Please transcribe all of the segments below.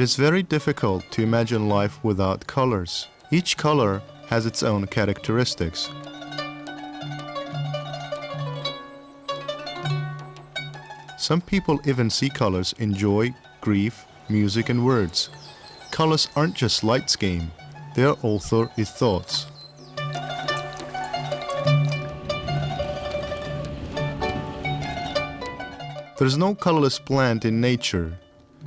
is very difficult to imagine life without colors. Each color has its own characteristics. Some people even see colors in joy, grief, music and words. Colors aren't just light's game, they are also its thoughts. There is no colorless plant in nature.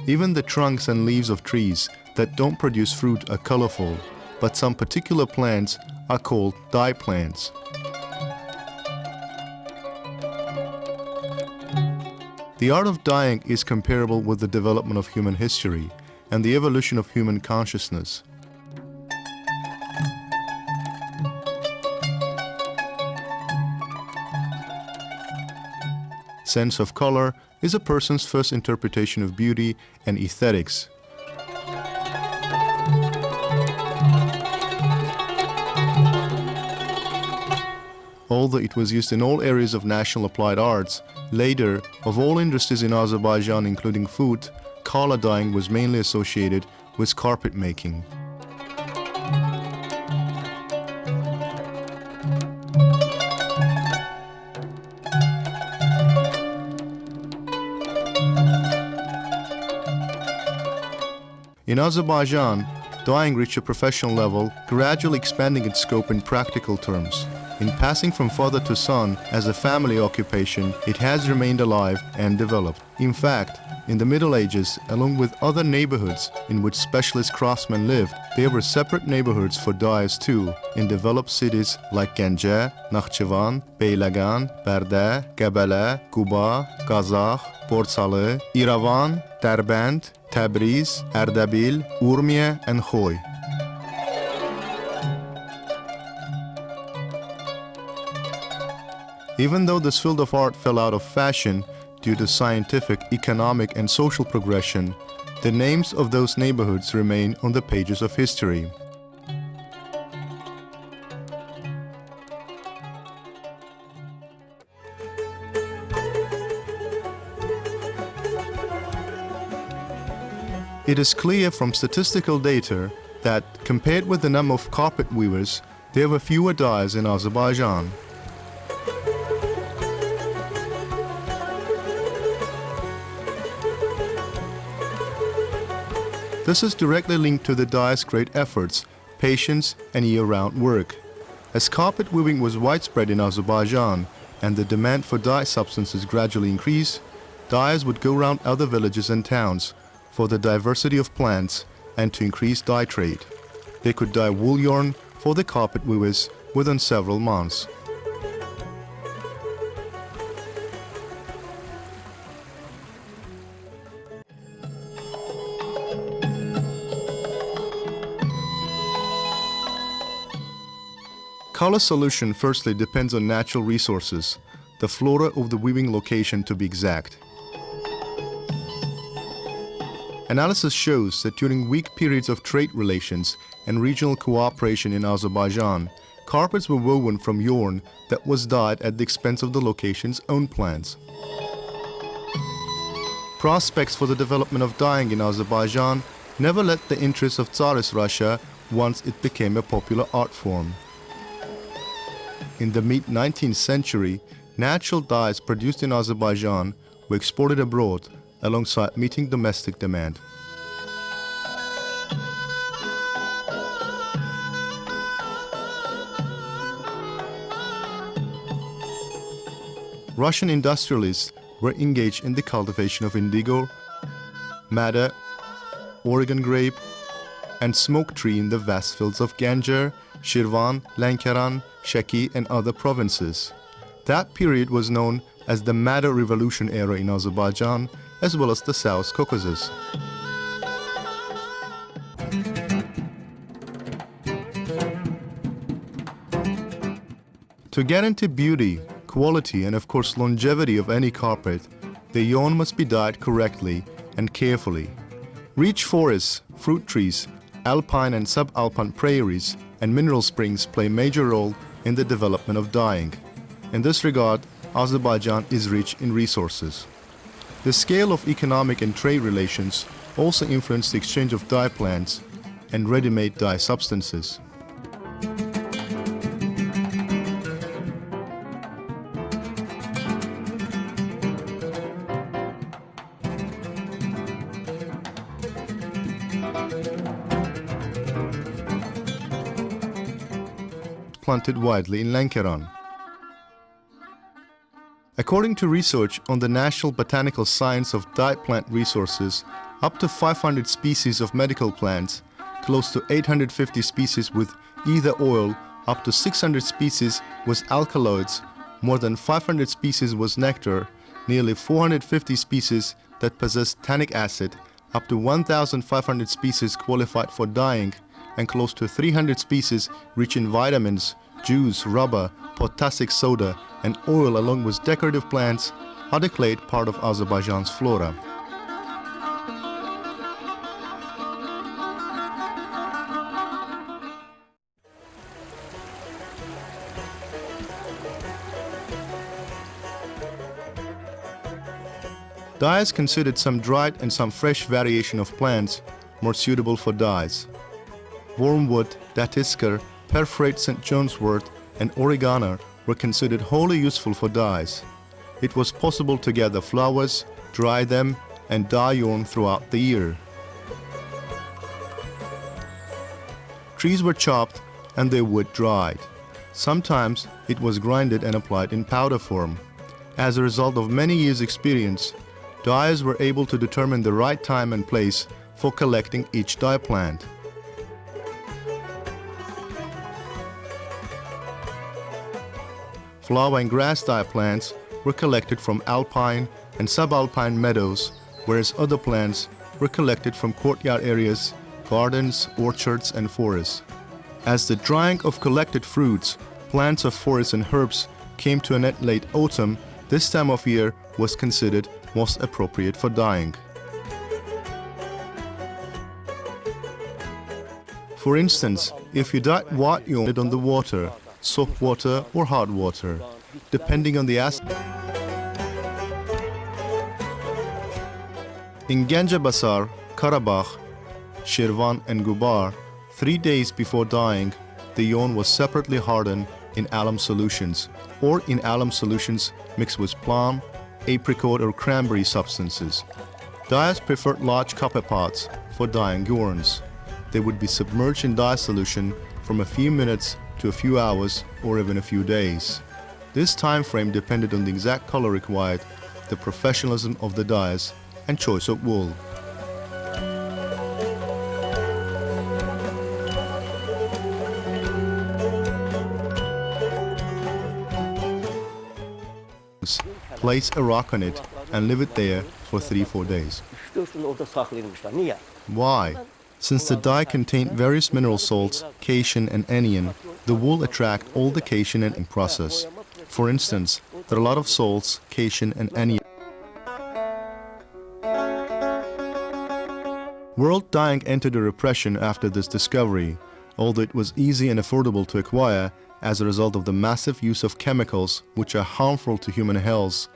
Even the trunks and leaves of trees that don't produce fruit are colorful, but some particular plants are called dye plants. The art of dyeing is comparable with the development of human history and the evolution of human consciousness. Sense of color is a person's first interpretation of beauty and aesthetics. Although it was used in all areas of national applied arts, later, of all industries in Azerbaijan including food, color dyeing was mainly associated with carpet making. In Azerbaijan, dyeing reached a professional level, gradually expanding its scope in practical terms. In passing from father to son as a family occupation, it has remained alive and developed. In fact, in the Middle Ages, along with other neighborhoods in which specialist craftsmen lived, there were separate neighborhoods for dyers too, in developed cities like Gence, Nakhchivan, Beylagan, Berde, Gebele, Quba, Kazakh, Borsalı, Iravan, Derbent, Tabriz, Erdebil, Urmiye and Khoy. Even though this field of art fell out of fashion due to scientific, economic and social progression, the names of those neighborhoods remain on the pages of history. It is clear from statistical data that, compared with the number of carpet weavers, there were fewer dyers in Azerbaijan. This is directly linked to the dyers' great efforts, patience and year-round work. As carpet weaving was widespread in Azerbaijan and the demand for dye substances gradually increased, dyers would go around other villages and towns for the diversity of plants and to increase dye trade. They could dye wool yarn for the carpet weavers within several months. Color solution firstly depends on natural resources, the flora of the weaving location to be exact. Analysis shows that during weak periods of trade relations and regional cooperation in Azerbaijan, carpets were woven from yarn that was dyed at the expense of the location's own plants. Prospects for the development of dyeing in Azerbaijan never left the interests of Tsarist Russia once it became a popular art form. In the mid-19th century, natural dyes produced in Azerbaijan were exported abroad alongside meeting domestic demand. Russian industrialists were engaged in the cultivation of indigo, madder, Oregon grape, and smoke tree in the vast fields of Ganjar, Shirvan, Lankaran, Shaki and other provinces. That period was known as the Madder Revolution era in Azerbaijan as well as the South Caucasus. To guarantee beauty, quality and of course longevity of any carpet, the yarn must be dyed correctly and carefully. Rich forests, fruit trees, alpine and subalpine prairies and mineral springs play a major role in the development of dyeing. In this regard, Azerbaijan is rich in resources. The scale of economic and trade relations also influenced the exchange of dye plants and ready-made dye substances. Planted widely in Lankaran. According to research on the National Botanical Science of Dye Plant Resources, up to 500 species of medical plants, close to 850 species with either oil, up to 600 species with alkaloids, more than 500 species with nectar, nearly 450 species that possess tannic acid, up to 1,500 species qualified for dyeing, and close to 300 species rich in vitamins, juice, rubber, potassic soda, and oil along with decorative plants are declared part of Azerbaijan's flora. Dyes considered some dried and some fresh variation of plants more suitable for dyes. Wormwood, datisker, perforate St. John's wort, and oregano were considered wholly useful for dyes. It was possible to gather flowers, dry them, and dye yarn throughout the year. Trees were chopped and their wood dried. Sometimes it was grinded and applied in powder form. As a result of many years' experience, dyers were able to determine the right time and place for collecting each dye plant. Flower and grass dye plants were collected from alpine and subalpine meadows, whereas other plants were collected from courtyard areas, gardens, orchards, and forests. As the drying of collected fruits, plants of forests and herbs came to an end late autumn, this time of year was considered most appropriate for dyeing. For instance, if you dyed white yarn on the water, soap water or hot water, depending on the aspect. In Ganjabasar, Karabakh, Shirvan and Gubar, 3 days before dyeing, the yarn was separately hardened in alum solutions or in alum solutions mixed with plum, apricot or cranberry substances. Dyers preferred large copper pots for dyeing yarns. They would be submerged in dye solution from a few minutes to a few hours or even a few days. This time frame depended on the exact color required, the professionalism of the dyers, and choice of wool. Place a rock on it and leave it there for 3-4 days. Why? Since the dye contained various mineral salts, casein and anion, the wool attract all the casein in process. For instance, there are a lot of salts, casein and anion. World dyeing entered a repression after this discovery, although it was easy and affordable to acquire as a result of the massive use of chemicals which are harmful to human health.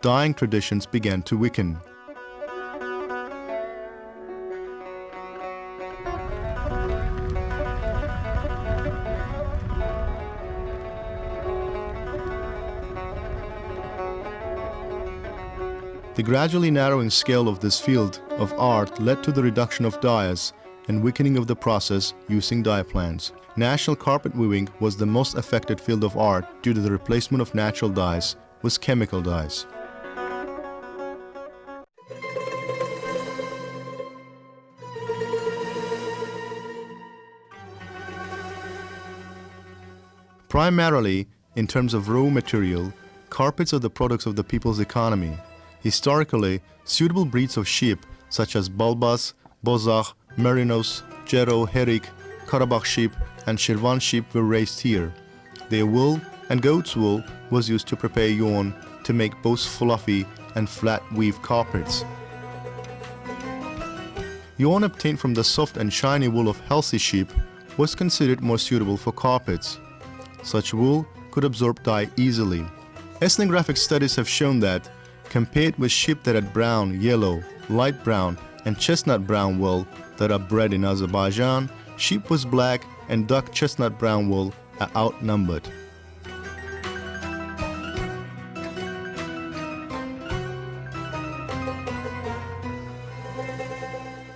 Dyeing traditions began to weaken. The gradually narrowing scale of this field of art led to the reduction of dyes and weakening of the process using dye plants. National carpet weaving was the most affected field of art due to the replacement of natural dyes with chemical dyes. Primarily, in terms of raw material, carpets are the products of the people's economy. Historically, suitable breeds of sheep such as Balbas, Bozakh, Merinos, Jero, Herik, Karabakh sheep and Shirvan sheep were raised here. Their wool and goat's wool was used to prepare yarn to make both fluffy and flat weave carpets. Yarn obtained from the soft and shiny wool of healthy sheep was considered more suitable for carpets. Such wool could absorb dye easily. Ethnographic studies have shown that, compared with sheep that had brown, yellow, light brown, and chestnut brown wool that are bred in Azerbaijan, sheep with black and duck chestnut brown wool are outnumbered.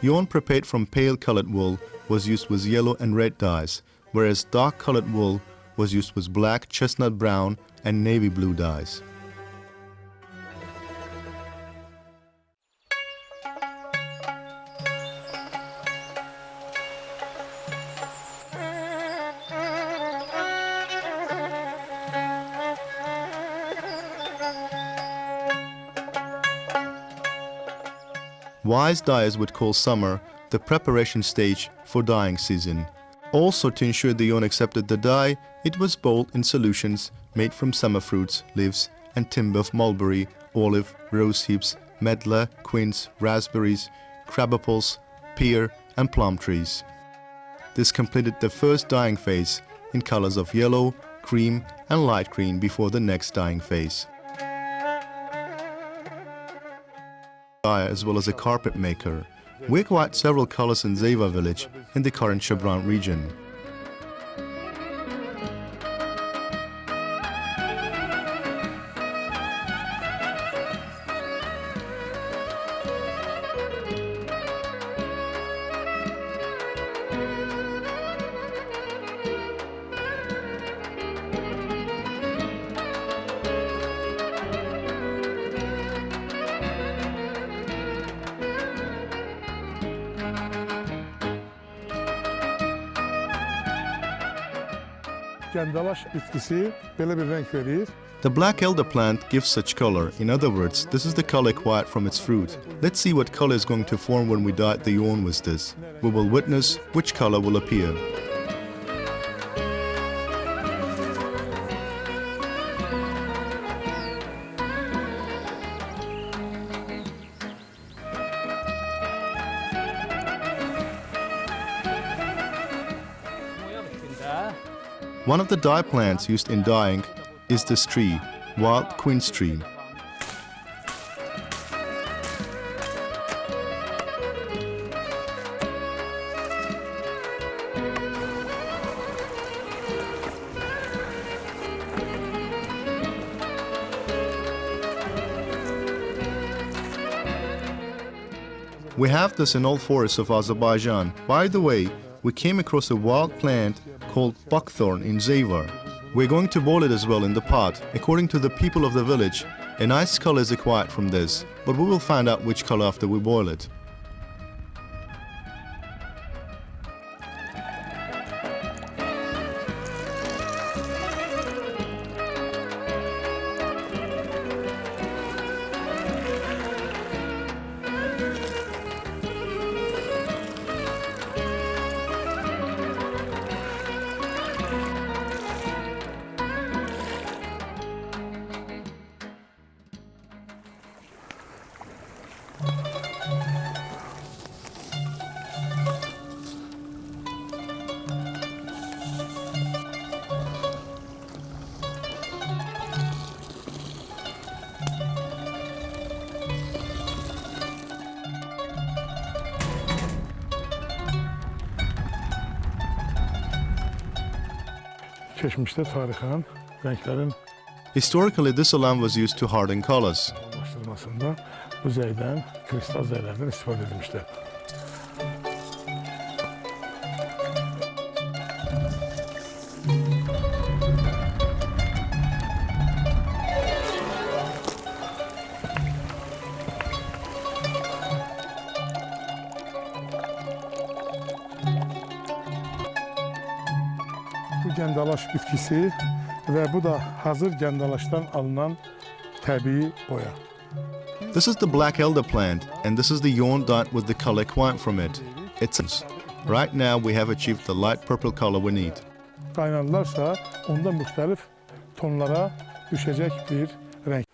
Yarn prepared from pale colored wool was used with yellow and red dyes, whereas dark colored wool was used with black, chestnut brown and navy blue dyes. Wise dyers would call summer the preparation stage for dyeing season. Also, to ensure the yarn accepted the dye, it was boiled in solutions made from summer fruits, leaves and timber of mulberry, olive, rose hips, medlar, quince, raspberries, crab apples, pear and plum trees. This completed the first dyeing phase in colors of yellow, cream and light green before the next dyeing phase. As well as a carpet maker. We acquired several colors in Zeva village in the current Shebran region. The black elder plant gives such color. In other words, this is the color acquired from its fruit. Let's see what color is going to form when we dye the yarn with this. We will witness which color will appear. One of the dye plants used in dyeing is this tree, wild quince tree. We have this in all forests of Azerbaijan. By the way, we came across a wild plant called buckthorn in Zeva. We're going to boil it as well in the pot. According to the people of the village, a nice color is acquired from this, but we will find out which color after we boil it. Historically, this alarm was used to harden colors. Gəndalaş bitkisi və bu da hazır gəndalaşdan alınan təbii boya. This is the black elder plant, and this is the yarn dyed with the color acquired from it. Right now we have achieved the light purple color we need. Qaynarlarsa onda müxtəlif tonlara düşəcək bir renk.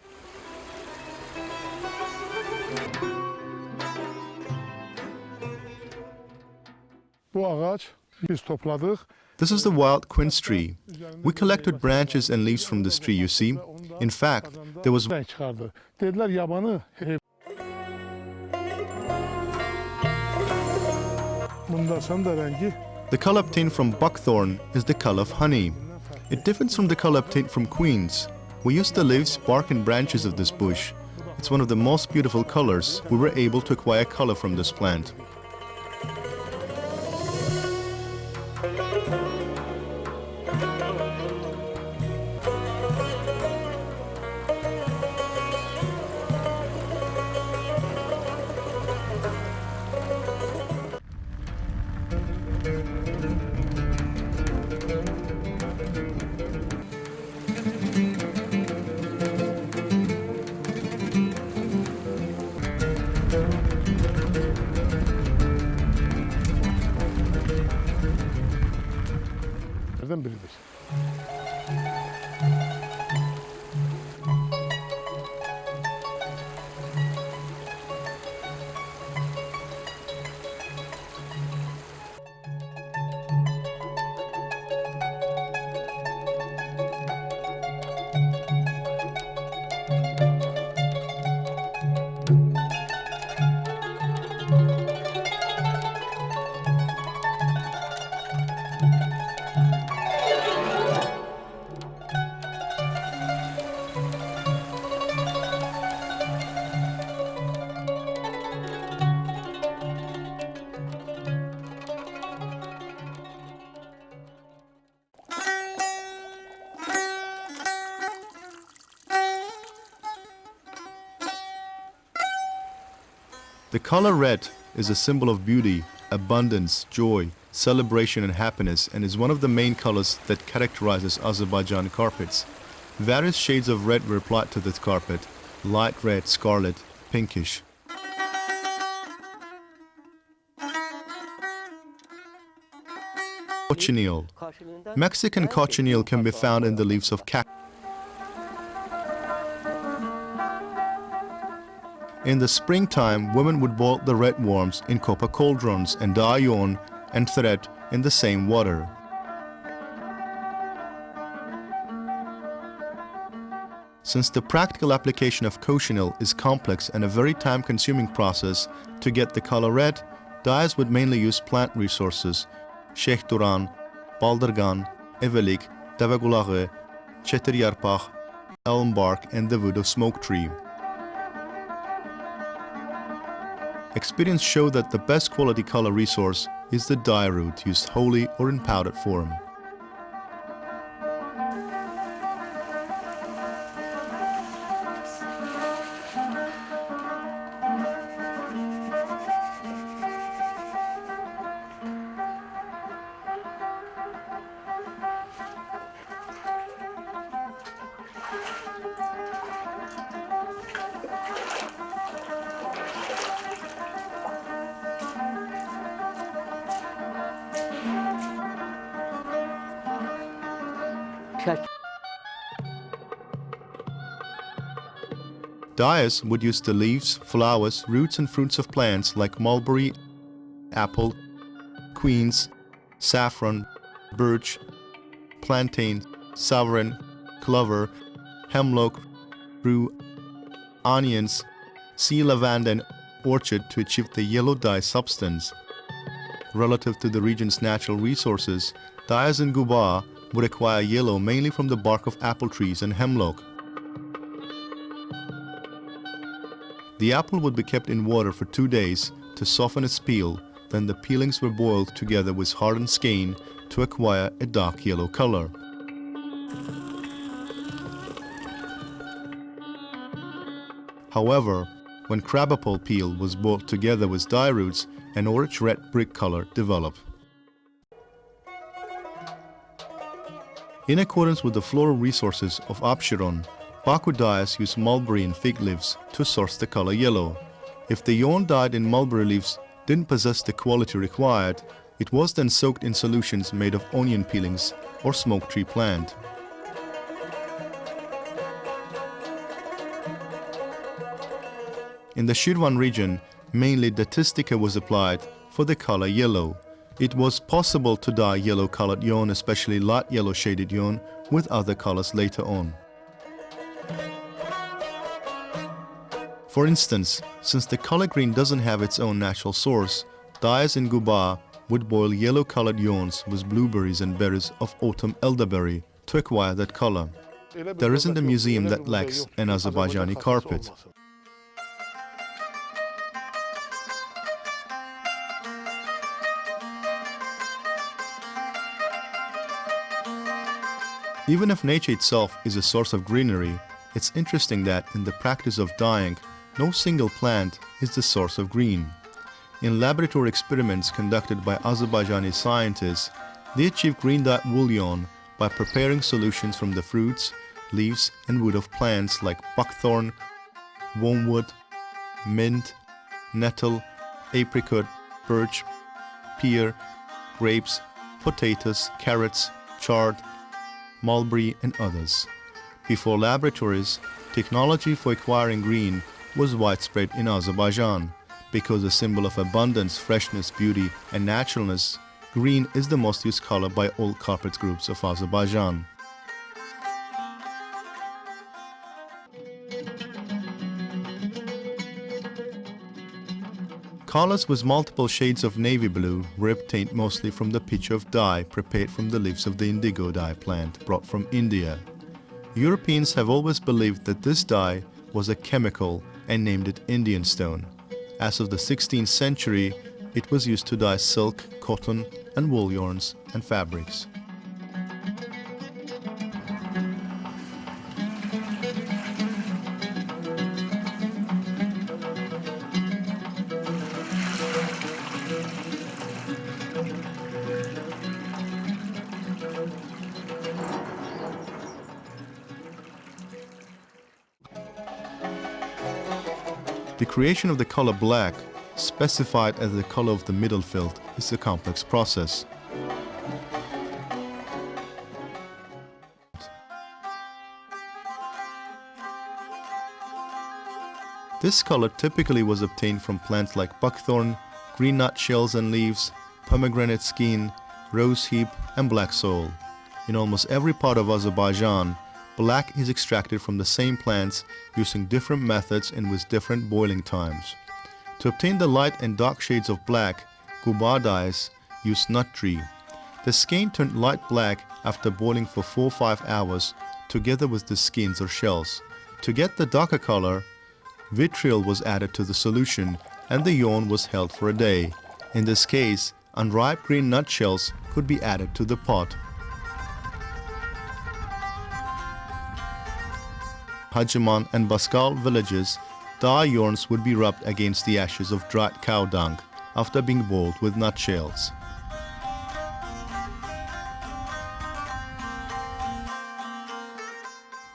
Bu ağac biz topladıq. This is the wild quince tree. We collected branches and leaves from this tree, you see. In fact, there was... Dedilər yabanı Bundasan da rengi The color obtained from buckthorn is the color of honey. It differs from the color obtained from quince. We use the leaves, bark and branches of this bush. It's one of the most beautiful colors. We were able to acquire color from this plant. biridir. The color red is a symbol of beauty, abundance, joy, celebration and happiness, and is one of the main colors that characterizes Azerbaijan carpets. Various shades of red were applied to this carpet: light red, scarlet, pinkish. Cochineal. Mexican cochineal can be found in the leaves of cactus. In the springtime, women would boil the red worms in copper cauldrons and dye yarn and thread in the same water. Since the practical application of cochineal is complex and a very time-consuming process, to get the color red, dyers would mainly use plant resources: shehturan, baldırgan, evelik, devegulağı, çetir yarpaq, elm bark, and the wood of smoke tree. Experience show that the best quality color resource is the dye root, used wholly or in powdered form. Dyers would use the leaves, flowers, roots and fruits of plants like mulberry, apple, quince, saffron, birch, plantain, savourin, clover, hemlock, rue, onions, sea lavender and orchard to achieve the yellow dye substance. Relative to the region's natural resources, dyers in Guba would acquire yellow mainly from the bark of apple trees and hemlock. The apple would be kept in water for 2 days to soften its peel, then the peelings were boiled together with hardened skein to acquire a dark yellow color. However, when crabapple peel was boiled together with dye roots, an orange red brick color developed. In accordance with the floral resources of Absheron, Baku dyers use mulberry and fig leaves to source the color yellow. If the yarn dyed in mulberry leaves didn't possess the quality required, it was then soaked in solutions made of onion peelings or smoke tree plant. In the Shirvan region, mainly datistica was applied for the color yellow. It was possible to dye yellow-colored yarn, especially light yellow shaded yarn, with other colors later on. For instance, since the color green doesn't have its own natural source, dyers in Guba would boil yellow-colored yawns with blueberries and berries of autumn elderberry to acquire that color. There isn't a museum that lacks an Azerbaijani carpet. Even if nature itself is a source of greenery, it's interesting that in the practice of dyeing, no single plant is the source of green. In laboratory experiments conducted by Azerbaijani scientists, they achieve green dyed wool yarn by preparing solutions from the fruits, leaves and wood of plants like buckthorn, wormwood, mint, nettle, apricot, birch, pear, grapes, potatoes, carrots, chard, mulberry and others. Before laboratories, technology for acquiring green was widespread in Azerbaijan. Because a symbol of abundance, freshness, beauty and naturalness, green is the most used color by all carpet groups of Azerbaijan. Colors with multiple shades of navy blue were obtained mostly from the pitch of dye prepared from the leaves of the indigo dye plant brought from India. Europeans have always believed that this dye was a chemical and named it Indian stone. As of the 16th century, it was used to dye silk, cotton and wool yarns and fabrics. The creation of the color black, specified as the color of the middle field, is a complex process. This color typically was obtained from plants like buckthorn, green nut shells and leaves, pomegranate skin, rose hip and black soil. In almost every part of Azerbaijan, black is extracted from the same plants using different methods and with different boiling times. To obtain the light and dark shades of black, Guba dyes use nut tree. The skein turned light black after boiling for 4 or 5 hours together with the skins or shells. To get the darker color, vitriol was added to the solution and the yarn was held for a day. In this case, unripe green nut shells could be added to the pot. Hajiman and Baskal villages, dye yarns would be rubbed against the ashes of dried cow dung after being boiled with nutshells.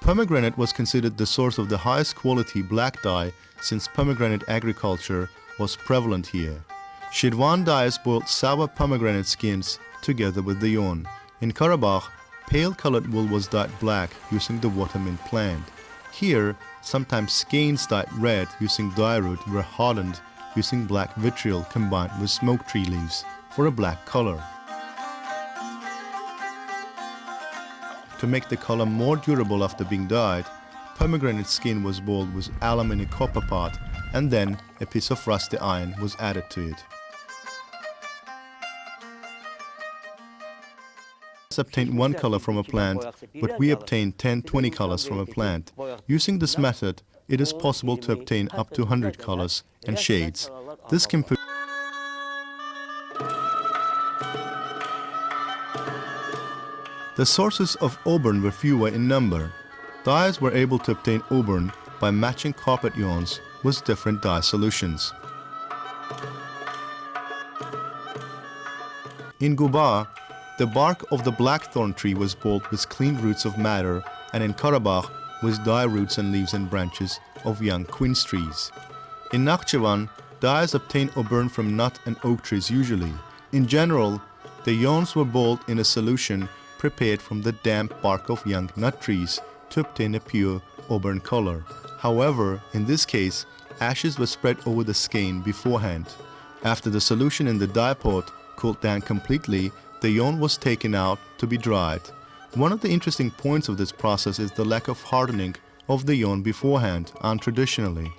Pomegranate was considered the source of the highest quality black dye since pomegranate agriculture was prevalent here. Shirvan dyers boiled sour pomegranate skins together with the yarn. In Karabakh, pale-colored wool was dyed black using the watermint plant. Here, sometimes skeins dyed red using dye root were hardened using black vitriol combined with smoke tree leaves for a black color. To make the color more durable after being dyed, pomegranate skin was boiled with alum in a copper pot and then a piece of rusty iron was added to it. Obtain one color from a plant, but we obtain 10-20 colors from a plant. Using this method, it is possible to obtain up to 100 colors and shades. This can put The sources of auburn were fewer in number. Dyers were able to obtain auburn by matching carpet yarns with different dye solutions. In Guba, the bark of the blackthorn tree was boiled with clean roots of madder, and in Karabakh with dye roots and leaves and branches of young quince trees. In Nakhchivan, dyers obtain auburn from nut and oak trees usually. In general, the yarns were boiled in a solution prepared from the damp bark of young nut trees to obtain a pure auburn color. However, in this case, ashes were spread over the skein beforehand. After the solution in the dye pot cooled down completely, the yarn was taken out to be dried. One of the interesting points of this process is the lack of hardening of the yarn beforehand, untraditionally.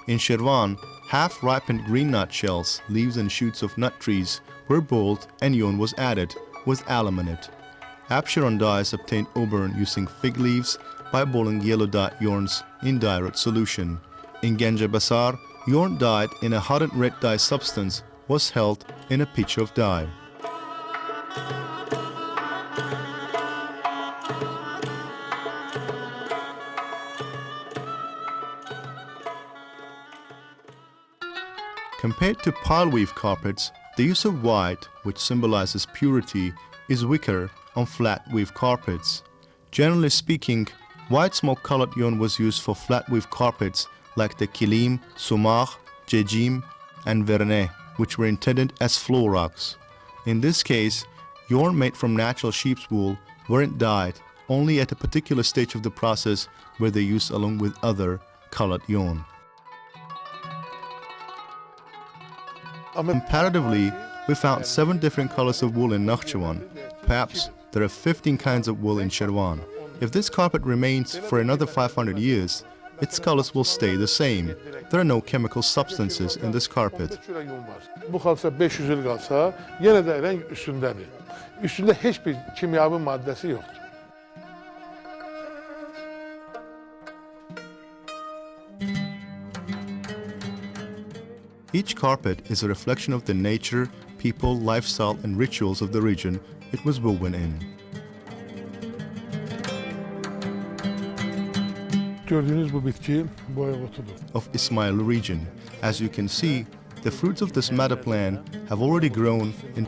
In Shirvan, half-ripened green nut shells, leaves and shoots of nut trees were boiled and yarn was added with alum in it. Absheron dyes obtained auburn using fig leaves by boiling yellow dye yarns in dye-rot solution. In Ganja Basar, yarn dyed in a hardened red dye substance was held in a pitcher of dye. Compared to pile weave carpets, the use of white, which symbolizes purity, is weaker on flat weave carpets. Generally speaking, white smoke-colored yarn was used for flat weave carpets like the kilim, sumar, jejim, and vernet, which were intended as floor rugs. In this case, yarn made from natural sheep's wool weren't dyed, only at a particular stage of the process were they used along with other colored yarn. Comparatively, we found 7 different colors of wool in Nakhchivan. Perhaps there are 15 kinds of wool in Sherwan. If this carpet remains for another 500 years, its colors will stay the same. There are no chemical substances in this carpet. Bu kalsa 500 yıl kalsa yine de renk üstündedir. Üstünde hiçbir kimyavi maddesi yoktur. Each carpet is a reflection of the nature, people, lifestyle, and rituals of the region it was woven in. Gördüğünüz bu bitki boya otudur. Of Ismail region. As you can see, the fruits of this madder plant have already grown in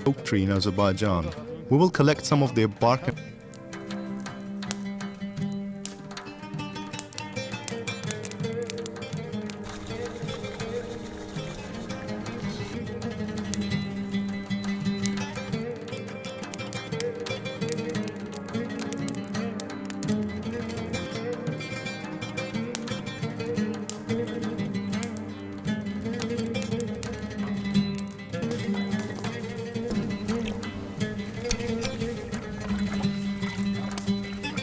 oak tree in Azerbaijan. We will collect some of their bark.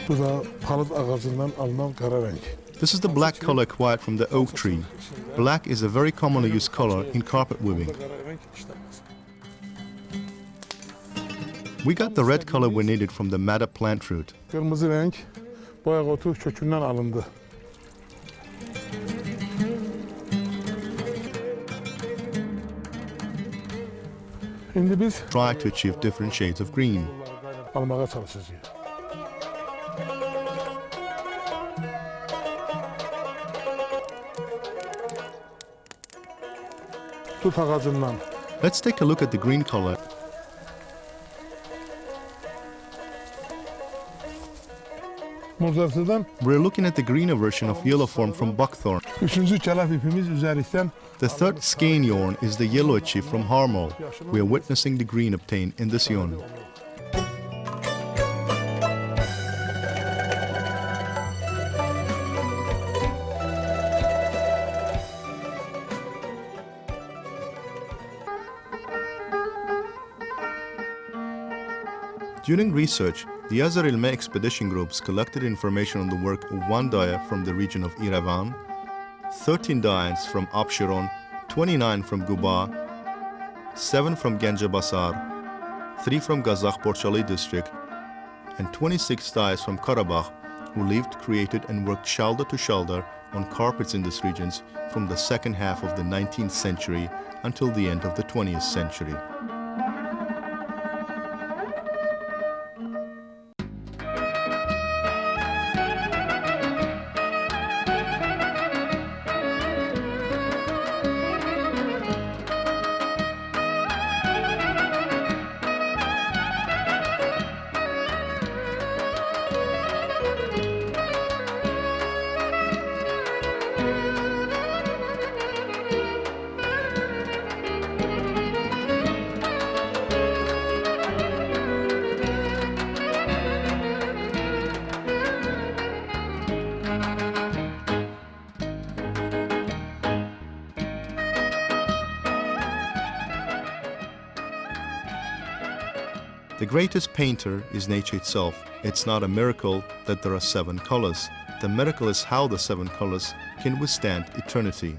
Bu da palıt ağacından alınan kara renk. This is the black color acquired from the oak tree. Black is a very commonly used color in carpet weaving. We got the red color we needed from the madder plant root. Kırmızı renk boya otu kökünden alındı. Şimdi biz Try to achieve different shades of green. almaya çalışacağız. Tut ağacından. Let's take a look at the green color. Mozartıdan We're looking at the greener version of yellow form from buckthorn. üçüncü kelef ipimiz üzerlikten The third skein yarn is the yellow achieved from harmol. We are witnessing the green obtained in this yarn. During research, the Azar Ilme expedition groups collected information on the work of one dyer from the region of Yerevan, 13 dyers from Absheron, 29 from Guba, 7 from Ganja Basar, 3 from Gazakh Borchali district, and 26 dyers from Karabakh who lived, created, and worked shoulder to shoulder on carpets in these regions from the second half of the 19th century until the end of the 20th century. The greatest painter is nature itself. It's not a miracle that there are 7 colors. The miracle is how the 7 colors can withstand eternity.